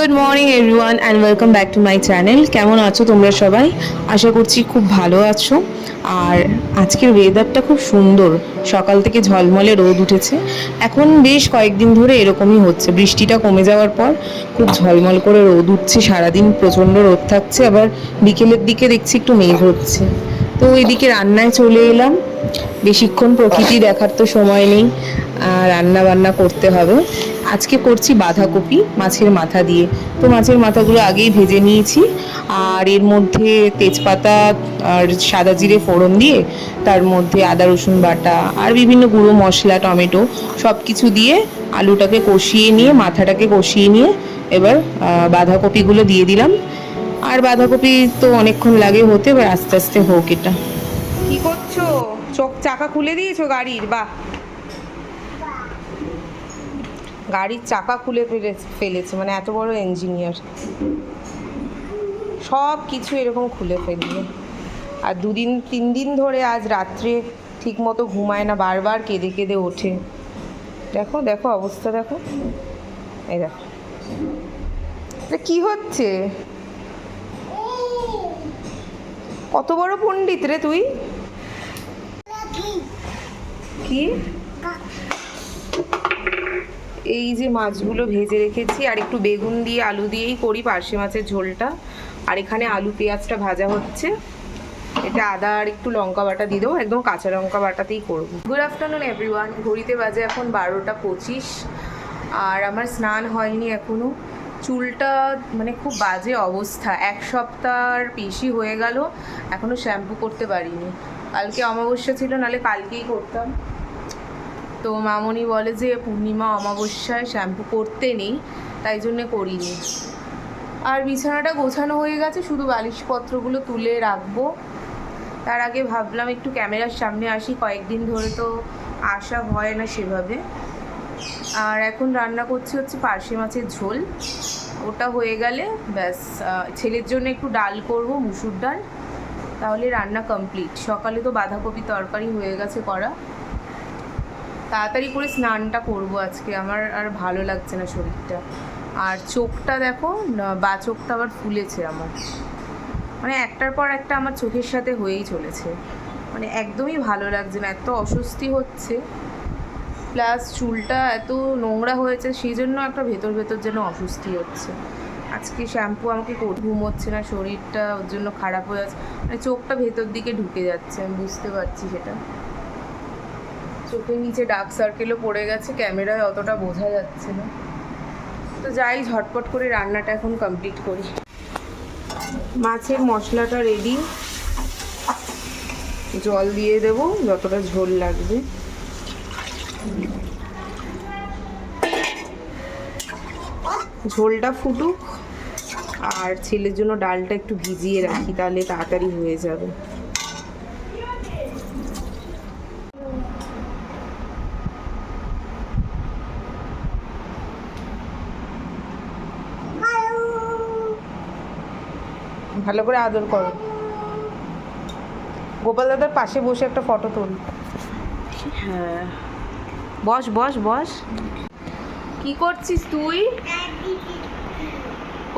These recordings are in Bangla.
Good morning everyone and welcome back to my channel. কেমন আছো তোমরা সবাই? আশা করছি খুব ভালো আছো। আর আজকের ওয়েদারটা খুব সুন্দর, সকাল থেকে ঝলমলে রোদ উঠেছে। এখন বেশ কয়েকদিন ধরে এরকমই হচ্ছে, বৃষ্টিটা কমে যাওয়ার পর খুব ঝলমল করে রোদ উঠছে, সারাদিন প্রচণ্ড রোদ থাকছে, আবার বিকেলের দিকে দেখছি একটু মেঘ হচ্ছে। তো ওইদিকে রান্নায় চলে এলাম। বেশিক্ষণ প্রকৃতি দেখার তো সময় নেই, রান্না বান্না করতে হবে। আজকে করছি বাঁধাকপি মাছের মাথা দিয়ে। তো মাছের মাথাগুলো আগেই ভেজে নিয়েছি, আর এর মধ্যে তেজপাতা আর সাদা জিরে ফোড়ন দিয়ে তার মধ্যে আদা রসুন বাটা আর বিভিন্ন গুঁড়ো মশলা, টমেটো সব কিছু দিয়ে আলুটাকে কষিয়ে নিয়ে, মাথাটাকে কষিয়ে নিয়ে এবার বাঁধাকপিগুলো দিয়ে দিলাম। আর বাঁধাকপি তো অনেকক্ষণ লাগে হতে, এবার আস্তে আস্তে হোক। এটা কি করছো? চোখ চাকা খুলে দিয়েছো গাড়ির? বাহ, গাড়ির চাকা খুলে ফেলেছে, মানে এত বড় ইঞ্জিনিয়ার, সব কিছু এরকম খুলে ফেলবে। আর 2-3 দিন ধরে আজ রাত্রে ঠিক মতো ঘুমায় না, বারবার কেঁদে কেঁদে ওঠে। দেখো দেখো অবস্থা দেখো, এই দেখো কি হচ্ছে। কত বড় পণ্ডিত রে তুই! কি? এই যে মাছগুলো ভেজে রেখেছি, আর একটু বেগুন দিয়ে আলু দিয়েই করি পার্শে মাছের ঝোলটা। আর এখানে আলু পেঁয়াজটা ভাজা হচ্ছে, এটা আদা আর একটু লঙ্কা বাটা দিয়ে দেবো, একদম কাঁচা লঙ্কা বাটাতেই করবো। গুড আফটারনুন এভরিওয়ান, ঘড়িতে বাজে এখন 12টা 25, আর আমার স্নান হয়নি এখনও। চুলটা মানে খুব বাজে অবস্থা, 1 সপ্তাহর বেশি হয়ে গেল, এখনও শ্যাম্পু করতে পারিনি। কালকে অমাবস্যা ছিল, নাহলে কালকেই করতাম। তো মামনি বলে যে পূর্ণিমা অমাবস্যায় শ্যাম্পু করতে নেই, তাই জন্যে করিনি। আর বিছানাটা গোছানো হয়ে গেছে, শুধু বালিশপত্রগুলো তুলে রাখবো। তার আগে ভাবলাম একটু ক্যামেরার সামনে আসি, কয়েকদিন ধরে তো আসা হয় না সেভাবে। আর এখন রান্না করছি হচ্ছে পার্শে মাছের ঝোল, ওটা হয়ে গেলে ব্যাস ছেলের জন্য একটু ডাল করব, মুসুর ডাল, তাহলে রান্না কমপ্লিট। সকালে তো বাঁধাকপি তরকারি হয়ে গেছে করা। তাড়াতাড়ি করে স্নানটা করব আজকে, আমার আর ভালো লাগছে না শরীরটা। আর চোখটা দেখো, বা চোখটা আবার ফুলেছে আমার, মানে একটার পর একটা আমার চোখের সাথে হয়েই চলেছে, মানে একদমই ভালো লাগছে না, এত অস্বস্তি হচ্ছে। প্লাস চুলটা এত নোংরা হয়েছে, সেই জন্য একটা ভেতর ভেতর যেন অস্বস্তি হচ্ছে। আজকে শ্যাম্পু আমাকে ঘুম হচ্ছে না, শরীরটা ওর জন্য খারাপ হয়ে যাচ্ছে, মানে চোখটা ভেতর দিকে ঢুকে যাচ্ছে, আমি বুঝতে পারছি সেটা। চোখের নিচে ডার্ক সার্কেলও পড়ে গেছে, ক্যামেরায় অতটা বোঝা যাচ্ছে না। তো যাই, ঝটপট করে রান্নাটা এখন কমপ্লিট করি। মাছের মশলাটা রেডি, জল দিয়ে দেব যতটা ঝোল লাগবে। ঝোলটা ফুটুক, আর ছেলের জন্য ডালটা একটু ভিজিয়ে রাখি, তাহলে তাড়াতাড়ি হয়ে যাবে। ভালো করে আদর করো। গোপাল দাদার পাশে বসে একটা ফটো তোল। হ্যাঁ, বস বস বস। কি করছিস তুই?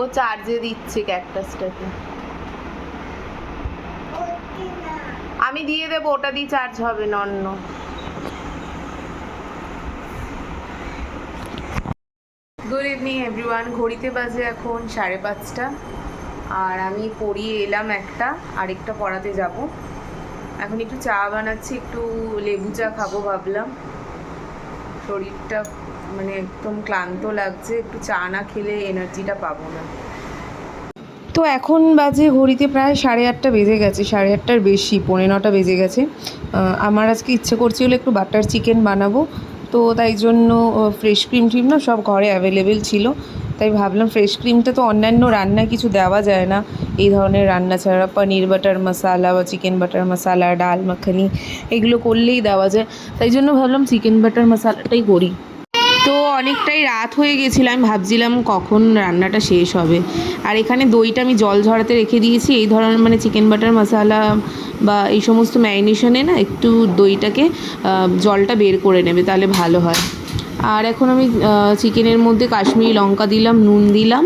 ও চার্জে দিচ্ছে ক্যাকটাসটাকে। আমি দিয়ে দেবো, ওটা দিয়ে চার্জ হবে না অন্য। গুড ইভিনিং এভরিওয়ান, ঘড়িতে বাজে এখন 5:30, আর আমি পড়িয়ে এলাম একটা, আরেকটা পড়াতে যাব। এখন একটু চা বানাচ্ছি, একটু লেবু চা খাবো ভাবলাম। শরীরটা মানে একদম ক্লান্ত লাগছে, একটু চা না খেলে এনার্জিটা পাবো না। তো এখন বাজে ঘড়িতে প্রায় 8:30 বেজে গেছে, 8:30টার বেশি, 9:45 বেজে গেছে। আমার আজকে ইচ্ছে করছিল একটু বাটার চিকেন বানাবো, তো তাই জন্য ফ্রেশ ক্রিম ট্রিম না সব ঘরে অ্যাভেলেবেল ছিল, তাই ভাবলাম ফ্রেশ ক্রিমটা তো অন্যান্য রান্নায় কিছু দেওয়া যায় না, এই ধরনের রান্না ছাড়া পনির বাটার মশালা বা চিকেন বাটার মশালা, ডাল মাখানি এগুলো করলেই দেওয়া যায়, তাই জন্য ভাবলাম চিকেন বাটার মশালাটাই করি। তো অনেকটাই রাত হয়ে গেছিলো, আমি ভাবছিলাম কখন রান্নাটা শেষ হবে। আর এখানে দইটা আমি জল ঝরাতে রেখে দিয়েছি, এই ধরনের মানে চিকেন বাটার মশালা বা এই সমস্ত ম্যারিনেশনে না একটু দইটাকে জলটা বের করে নেবে, তাহলে ভালো হয়। আর এখন আমি চিকেনের মধ্যে কাশ্মীরি লঙ্কা দিলাম, নুন দিলাম,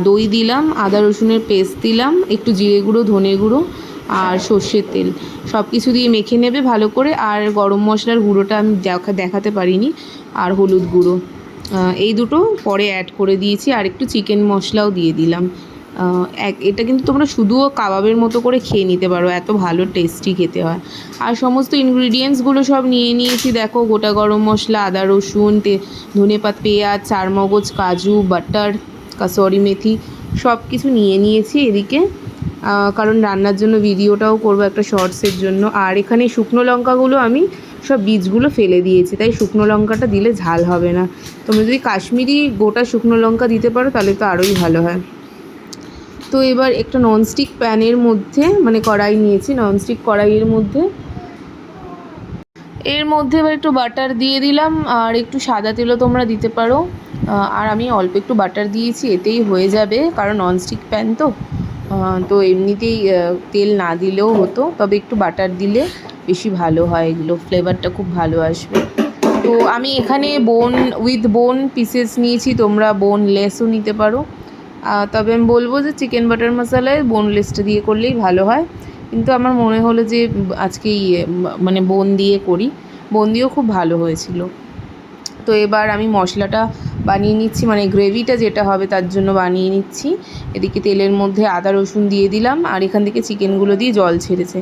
দই দিলাম, আদা রসুনের পেস্ট দিলাম, একটু জিরে গুঁড়ো, ধনে গুঁড়ো আর সর্ষের তেল সব কিছু দিয়ে মেখে নেবে ভালো করে। আর গরম মশলার গুঁড়োটা আমি দেখাতে পারিনি, আর হলুদ গুঁড়ো এই দুটো পরে অ্যাড করে দিয়েছি, আর একটু চিকেন মশলাও দিয়ে দিলাম। এটা কিন্তু তোমরা শুধুও কাবাবের মতো করে খেয়ে নিতে পারো, এত ভালো টেস্টি খেতে হয়। আর সমস্ত ইনগ্রিডিয়েন্টসগুলো সব নিয়ে নিয়েছি দেখো, গোটা গরম মশলা, আদা রসুন, ধনেপাতা, পেঁয়াজ, চারমগজ, কাজু, বাটার, কাসুরি মেথি সব কিছু নিয়ে নিয়েছি এদিকে, কারণ রান্নার জন্য ভিডিওটাও করবো একটা শর্টসের জন্য। আর এখানে শুকনো লঙ্কাগুলো আমি সব বীজগুলো ফেলে দিয়েছি, তাই শুকনো লঙ্কাটা দিলে ঝাল হবে না। তোমরা যদি কাশ্মীরি গোটা শুকনো লঙ্কা দিতে পারো তাহলে তো আরোই ভালো হয়। তো এবার একটা ননস্টিক প্যানের মধ্যে, মানে কড়াই নিয়েছি, ননস্টিক কড়াইয়ের মধ্যে এবার একটু বাটার দিয়ে দিলাম, আর একটু সাদা তেলও তোমরা দিতে পারো, আর আমি অল্প একটু বাটার দিয়েছি, এতেই হয়ে যাবে, কারণ ননস্টিক প্যান তো এমনিতেই তেল না দিলেও হতো, তবে একটু বাটার দিলে বেশি ভালো হয়, এগুলো ফ্লেভারটা খুব ভালো আসবে। তো আমি এখানে বোন পিসেস নিয়েছি, তোমরা বোনলেসও নিতে পারো, তবে আমি বলবো যে চিকেন বাটার মশলায় বোনলেসটা দিয়ে করলেই ভালো হয়, কিন্তু আমার মনে হলো যে আজকে মানে বোন দিয়ে করি, বোন দিয়েও খুব ভালো হয়েছিল। তো এবার আমি মশলাটা বানিয়ে নিচ্ছি, মানে গ্রেভিটা যেটা হবে তার জন্য বানিয়ে নিচ্ছি। এদিকে তেলের মধ্যে আদা রসুন দিয়ে দিলাম, আর এখান থেকে চিকেনগুলো দিয়ে জল ছেড়েছে।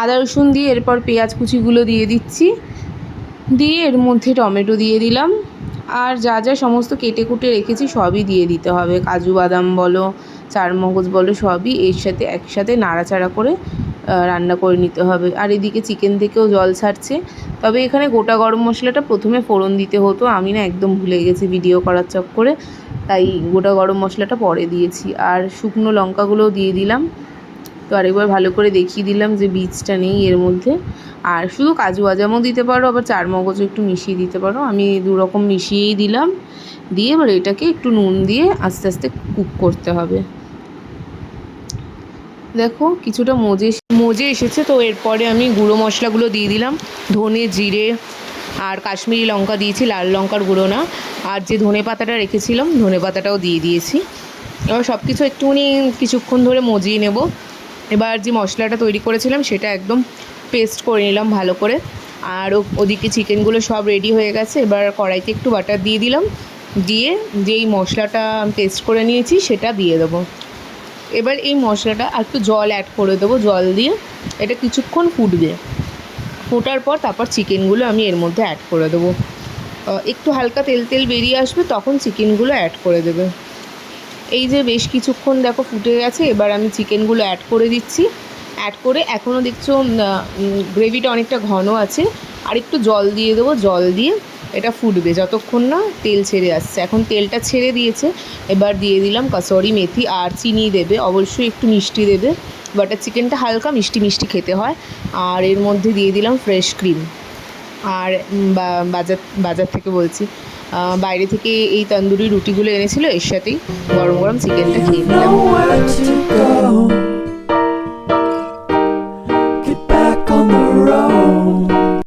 আদা রসুন দিয়ে এরপর পেঁয়াজ কুচিগুলো দিয়ে দিচ্ছি, দিয়ে এর মধ্যে টমেটো দিয়ে দিলাম, আর যা যা সমস্ত কেটে কুটে রেখেছি সবই দিয়ে দিতে হবে, কাজু বাদাম বলো, চারমগজ বলো, সবই এর সাথে একসাথে নাড়াচাড়া করে রান্না করে নিতে হবে। আর এদিকে চিকেন থেকেও জল ছাড়ছে, তবে এখানে গোটা গরম মশলাটা প্রথমে ফোড়ন দিতে হতো, আমি না একদম ভুলে গেছি ভিডিও করার চক্করে, তাই গোটা গরম মশলাটা পরে দিয়েছি। আর শুকনো লঙ্কাগুলোও দিয়ে দিলাম, তো আরেকবার ভালো করে দেখিয়ে দিলাম যে বীজটা নেই এর মধ্যে। আর শুধু কাজু বাদামও দিতে পারো, আবার চারমগজও একটু মিশিয়ে দিতে পারো, আমি দু রকম মিশিয়েই দিলাম। দিয়ে এবার এটাকে একটু নুন দিয়ে আস্তে আস্তে কুক করতে হবে। দেখো কিছুটা মজে এসেছে, তো এরপরে আমি গুঁড়ো মশলাগুলো দিয়ে দিলাম, ধনে, জিরে আর কাশ্মীরি লঙ্কা দিয়েছি, লাল লঙ্কার গুঁড়ো না। আর যে ধনে পাতাটা রেখেছিলাম, ধনে পাতাটাও দিয়ে দিয়েছি। এবার সব কিছু একটুখানি কিছুক্ষণ ধরে মজিয়ে নেব। এবার যে মশলাটা তৈরি করেছিলাম সেটা একদম পেস্ট করে নিলাম ভালো করে। আর ওদিকে চিকেনগুলো সব রেডি হয়ে গেছে, এবার কড়াইতে একটু বাটার দিয়ে দিলাম, দিয়ে যেই মশলাটা পেস্ট করে নিয়েছি সেটা দিয়ে দেবো। এবার এই মশলাটা একটু জল অ্যাড করে দেবো, জল দিয়ে এটা কিছুক্ষণ ফুটবে, ফোটার পর তারপর চিকেনগুলো আমি এর মধ্যে অ্যাড করে দেবো। একটু হালকা তেল বেরিয়ে আসবে, তখন চিকেনগুলো অ্যাড করে দেবে। এই যে বেশ কিছুক্ষণ দেখো ফুটে গেছে, এবার আমি চিকেনগুলো অ্যাড করে দিচ্ছি। অ্যাড করে এখনও দেখছো গ্রেভিটা অনেকটা ঘন আছে, আর একটু জল দিয়ে দেবো, জল দিয়ে এটা ফুটবে যতক্ষণ না তেল ছেড়ে আসছে। এখন তেলটা ছেড়ে দিয়েছে, এবার দিয়ে দিলাম কাসুরি মেথি, আর চিনি দেবে, অবশ্যই একটু মিষ্টি দেবে, বাটার চিকেনটা হালকা মিষ্টি মিষ্টি খেতে হয়। আর এর মধ্যে দিয়ে দিলাম ফ্রেশ ক্রিম, আর বাজার থেকে বলছি, বাইরে থেকে এই তন্দুরি রুটিগুলো এনেছিল, এর সাথেই গরম গরম চিকেনটা খেয়ে নিলাম।